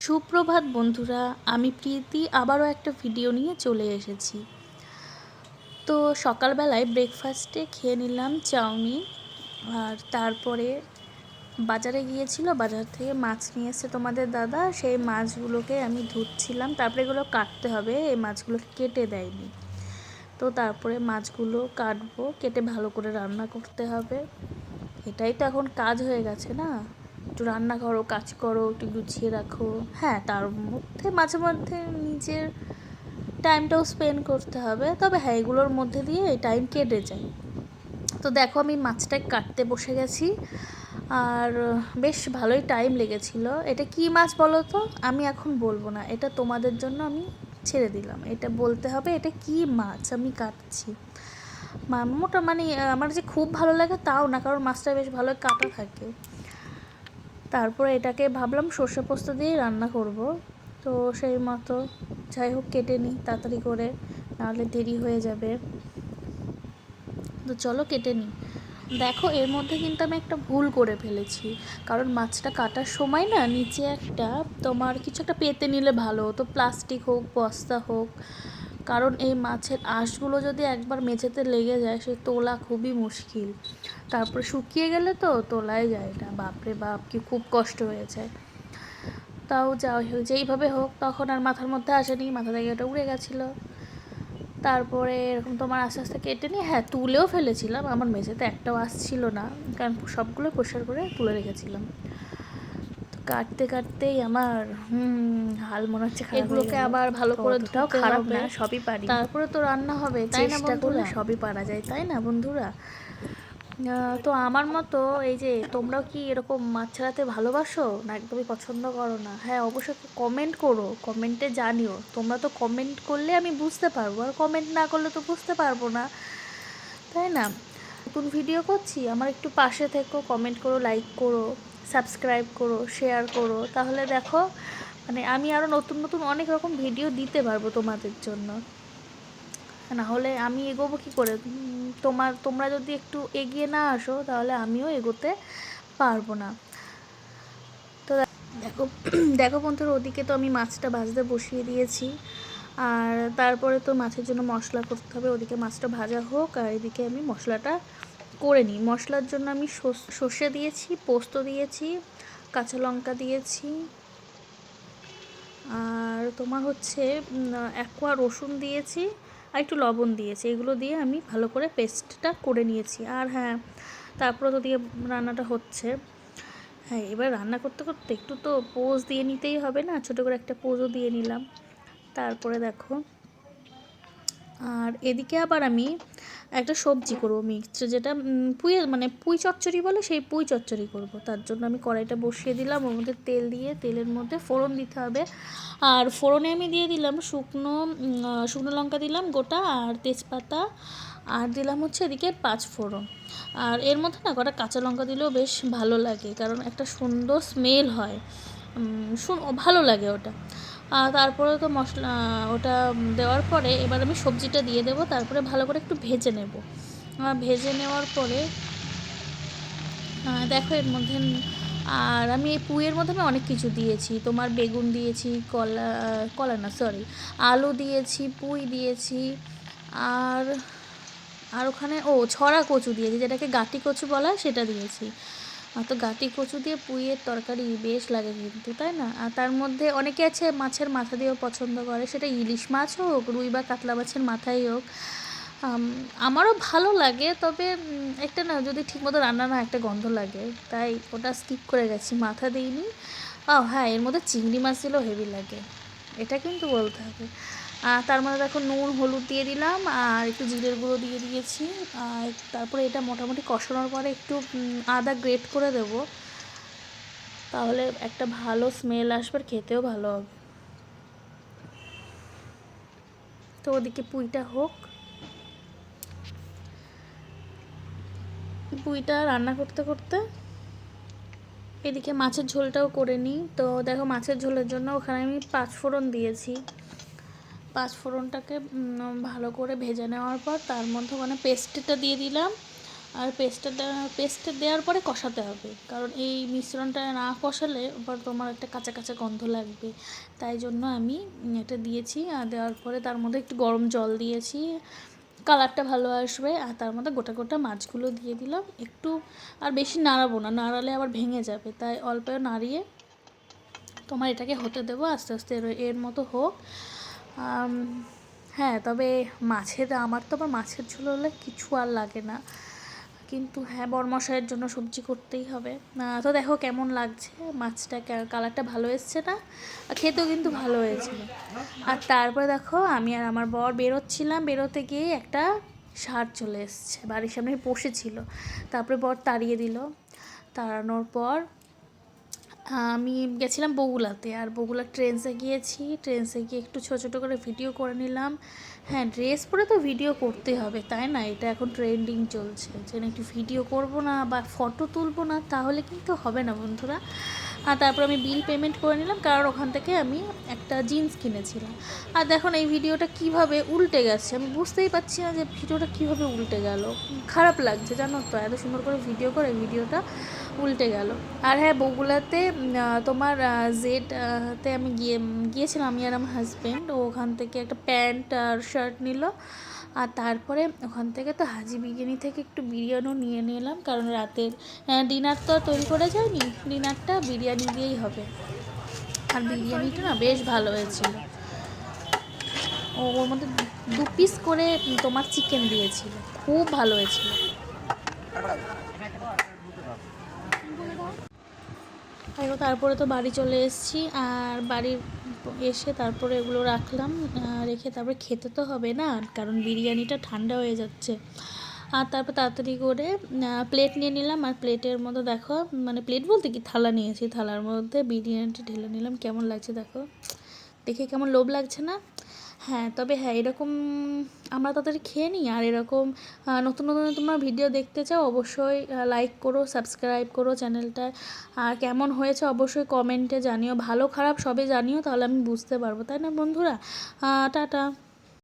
সুপ্রভাত বন্ধুরা, আমি প্রীতি আবারও একটা ভিডিও নিয়ে চলে এসেছি। তো সকালবেলায় ব্রেকফাস্টে খেয়ে নিলাম চাউমিন, আর তারপরে বাজারে গিয়েছিল, বাজার থেকে মাছ নিয়ে এসেছে তোমাদের দাদা। সেই মাছগুলোকে আমি ধুচ্ছিলাম, তারপরে এগুলো কাটতে হবে, এই মাছগুলোকে কেটে দেয়নি। তো তারপরে মাছগুলো কাটবো, কেটে ভালো করে রান্না করতে হবে। এটাই তো এখন কাজ হয়ে গেছে না, একটু রান্না করো, কাজ করো, একটু গুছিয়ে রাখো। হ্যাঁ, তার মধ্যে মাঝে মধ্যে নিজের টাইমটাও স্পেন্ড করতে হবে, তবে হ্যাঁ এগুলোর মধ্যে দিয়ে এই টাইম কেটে যায়। তো দেখো আমি মাছটা কাটতে বসে গেছি, আর বেশ ভালোই টাইম লেগেছিল। এটা কি মাছ বলো তো? আমি এখন বলবো না, এটা তোমাদের জন্য আমি ছেড়ে দিলাম, এটা বলতে হবে এটা কি মাছ আমি কাটছি। মোটা মানে আমার যে খুব ভালো লাগে তাও না, কারণ মাছটা বেশ ভালো কাটা থাকে। তারপরে এটাকে ভাবলাম সর্ষে পোস্ত দিয়েই রান্না করব। তো সেই মতো যাই হোক কেটে নিই তাড়াতাড়ি করে, নাহলে দেরি হয়ে যাবে। তো চলো কেটে নিই। দেখো এর মধ্যে কিন্তু আমি একটা ভুল করে ফেলেছি, কারণ মাছটা কাটার সময় না নিচে একটা তোমার কিছু একটা পেতে নিলে ভালো হতো, প্লাস্টিক হোক বস্তা হোক, কারণ এই মাছের আঁশগুলো যদি একবার মেঝেতে লেগে যায় সে তোলা খুবই মুশকিল। তারপরে শুকিয়ে গেলে তো তোলাই যায় না, বাপরে বাপ কি খুব কষ্ট হয়ে যায়। তাও যাই হোক, যেইভাবে হোক, তখন আর মাথার মধ্যে আসেনি, মাথা থেকে ওটা উড়ে গেছিলো। তারপরে এরকম তোমার আস্তে আস্তে কেটে নিয়ে হ্যাঁ তুলেও ফেলেছিলাম, আমার মেঝেতে একটাও আসছিল না, কারণ সবগুলো পরিষ্কার করে তুলে রেখেছিলাম। তো কাটতে কাটতেই আমার হাল মনে হচ্ছে খারাপ। এগুলোকে আবার ভালো করে ধুতেও খারাপ না, সবই পারি। তারপরে তো রান্না হবে, তাই না বন্ধুরা? সবই পারা যায়, তাই না বন্ধুরা? তো আমার মতো এই যে তোমরাও কি এরকম মাছ ছাড়াতে ভালোবাসো না একদমই পছন্দ করো না? হ্যাঁ অবশ্যই কমেন্ট করো, কমেন্টে জানিও। তোমরা তো কমেন্ট করলে আমি বুঝতে পারবো, আর কমেন্ট না করলে তো বুঝতে পারবো না, তাই না? নতুন ভিডিও করছি, আমার একটু পাশে থেকো, কমেন্ট করো, লাইক করো, সাবস্ক্রাইব করো, শেয়ার করো, তাহলে দেখো মানে আমি আরও নতুন নতুন অনেক রকম ভিডিও দিতে পারবো তোমাদের জন্য। না হলে আমি এগোবো কী করে? তোমরা যদি একটু এগিয়ে না আসো তাহলে আমিও এগোতে পারবো না। তো দেখো দেখো বন্ধুরা, ওদিকে তো আমি মাছটা ভাজতে বসিয়ে দিয়েছি, আর তারপরে তো মাছের জন্য মশলা করতে হবে। ওদিকে মাছটা ভাজা হোক, আর এদিকে আমি মশলাটা করে নিই। মশলার জন্য আমি সর্ষে দিয়েছি, পোস্ত দিয়েছি, কাঁচা লঙ্কা দিয়েছি, আর তোমার হচ্ছে এক কোয়া রসুন দিয়েছি, আর একটু লবণ দিয়েছি। এগুলো দিয়ে আমি ভালো করে পেস্টটা করে নিয়েছি। আর হ্যাঁ, তারপরে তো দিয়ে রান্নাটা হচ্ছে। হ্যাঁ, এবার রান্না করতে করতে একটু তো পোজ দিয়ে নিতেই হবে না, ছোটো করে একটা পোজও দিয়ে নিলাম। তারপরে দেখো, আর এদিকে আবার আমি একটা সবজি করবো মিক্সড, যেটা পুঁই চচ্চড়ি বলে, সেই পুঁই চচ্চড়ি করবো। তার জন্য আমি কড়াইটা বসিয়ে দিলাম, ওর মধ্যে তেল দিয়ে তেলের মধ্যে ফোড়ন দিতে হবে। আর ফোড়নে আমি দিয়ে দিলাম শুকনো লঙ্কা দিলাম গোটা, আর তেজপাতা, আর দিলাম হচ্ছে এদিকে 5 ফোড়ন। আর এর মধ্যে না কটা কাঁচা লঙ্কা দিলেও বেশ ভালো লাগে, কারণ একটা সুন্দর স্মেল হয়, ভালো লাগে ওটা। তারপরে তো মশলা ওটা দেওয়ার পরে এবার আমি সবজিটা দিয়ে দেবো, তারপরে ভালো করে একটু ভেজে নেব। ভেজে নেওয়ার পরে দেখো এর মধ্যে, আর আমি এই পুঁইয়ের মধ্যে আমি অনেক কিছু দিয়েছি, তোমার বেগুন দিয়েছি, কলা না সরি আলু দিয়েছি, পুঁই দিয়েছি, আর আর ওখানে ছড়া কচু দিয়েছি, যেটাকে গাঁটি কচু বলা হয়, সেটা দিয়েছি। তো গাঁটি কচু দিয়ে পুঁইয়ের তরকারি বেশ লাগে কিন্তু, তাই না? আর তার মধ্যে অনেকে আছে মাছের মাথা দিয়েও পছন্দ করে, সেটা ইলিশ মাছ হোক, রুই বা কাতলা মাছের মাথাই হোক। আমারও ভালো লাগে, তবে একটা না যদি ঠিকমতো রান্না না একটা গন্ধ লাগে, তাই ওটা স্কিপ করে গেছি, মাথা দিইনি। হ্যাঁ, এর মধ্যে চিংড়ি মাছ দিলেও হেভি লাগে, এটা কিন্তু বলতে হবে। তার মধ্যে দেখো নুন হলুদ দিয়ে দিলাম, আর একটু জিরের গুঁড়ো দিয়ে দিয়েছি। আর তারপরে এটা মোটামুটি কষানোর পরে একটু আদা গ্রেট করে দেবো, তাহলে একটা ভালো স্মেল আসবে, আর খেতেও ভালো হবে। তো ওদিকে পুঁইটা হোক, পুঁইটা রান্না করতে করতে এদিকে মাছের ঝোলটাও করে নিই। তো দেখো মাছের ঝোলের জন্য ওখানে আমি 5 ফোড়ন দিয়েছি। 5 ফোড়নটাকে ভালো করে ভেজে নেওয়ার পর তার মধ্যে পেস্টটা দিয়ে দিলাম, আর পেস্টটা দেওয়ার পরে কষাতে হবে, কারণ এই মিশ্রণটা না কষালে আবার তোমার একটা কাঁচা কাঁচা গন্ধ লাগবে। তাই জন্য আমি এটা দিয়েছি, আর দেওয়ার পরে তার মধ্যে একটু গরম জল দিয়েছি, কালারটা ভালো আসবে। আর তার মধ্যে গোটা গোটা মাছগুলো দিয়ে দিলাম একটু, আর বেশি নাড়াবো না, নাড়ালে আবার ভেঙে যাবে, তাই অল্প নাড়িয়ে তোমার এটাকে হতে দেবো আস্তে আস্তে এর মতো হোক। হ্যাঁ, তবে আমার তো আবার মাছের ঝোল হলে কিছু আর লাগে না, কিন্তু হ্যাঁ বরমশাইয়ের জন্য সবজি করতেই হবে। তো দেখো কেমন লাগছে মাছটা, কালারটা ভালো এসছে না, খেতেও কিন্তু ভালো হয়েছিল। আর তারপরে দেখো আমি আর আমার বর বেরোচ্ছিলাম, বেরোতে গিয়ে একটা ষাঁড় চলে এসছে, বাড়ির সামনে বসেছিল, তারপরে বর তাড়িয়ে দিল। তাড়ানোর পর আমি গেছিলাম বগুলাতে, আর বগুলা ট্রেন্সে গিয়েছি, ট্রেন্সে গিয়ে একটু ছোটো ছোটো করে ভিডিও করে নিলাম। হ্যাঁ, ড্রেস পরে তো ভিডিও করতে হবে, তাই না? এটা এখন ট্রেন্ডিং চলছে, যে একটু ভিডিও করব না বা ফটো তুলবো না তাহলে কিন্তু হবে না বন্ধুরা। আর তারপর আমি বিল পেমেন্ট করে নিলাম, কারণ ওখান থেকে আমি একটা জিন্স কিনেছিলাম। আর দেখুন এই ভিডিওটা কিভাবে উল্টে গেছে, আমি বুঝতেই পারছি না যে ভিডিওটা কিভাবে উল্টে গেল। খারাপ লাগছে জানো তো, এত সুন্দর করে ভিডিও করে ভিডিওটা উল্টে গেল। আর হ্যাঁ, বগুলাতে তোমার জেডতে আমি গিয়েছিলাম, আমি আর আমার হাজব্যান্ড। ওখান থেকে একটা প্যান্ট আর শার্ট নিল, আর তারপরে ওখান থেকে তো হাজি বিরিয়ানি থেকে একটু বিরিয়ানিও নিয়ে নিলাম, কারণ রাতের ডিনার তো আর তৈরি করা যায়নি, ডিনারটা বিরিয়ানি দিয়েই হবে। আর বিরিয়ানিটা না বেশ ভালো হয়েছিল, ওর মধ্যে 2 পিস করে তোমার চিকেন দিয়েছিল, খুব ভালো হয়েছিল। তারপরে তো বাড়ি চলে এসেছি, আর বাড়ির এসে তারপরে এগুলো রাখলাম, রেখে তারপরে খেতে তো হবে না, কারণ বিরিয়ানিটা ঠান্ডা হয়ে যাচ্ছে। আর তারপর তাড়াতাড়ি করে প্লেট নিয়ে নিলাম, আর প্লেটের মধ্যে দেখো, মানে প্লেট বলতে কি থালা নিয়েছি, থালার মধ্যে বিরিয়ানিটা ঢেলে নিলাম। কেমন লাগছে দেখো, দেখে কেমন লোভ লাগছে না? হ্যাঁ, তবে হ্যাঁ, এরকম আমরা তাড়াতাড়ি খেয়ে নিই। আর এরকম নতুন নতুন তোমরা ভিডিও দেখতে চাও, অবশ্যই লাইক করো, সাবস্ক্রাইব করো চ্যানেলটায়। আর কেমন হয়েছে অবশ্যই কমেন্টে জানিও, ভালো খারাপ সবে জানিও, তাহলে আমি বুঝতে পারবো, তাই না বন্ধুরা? টাটা।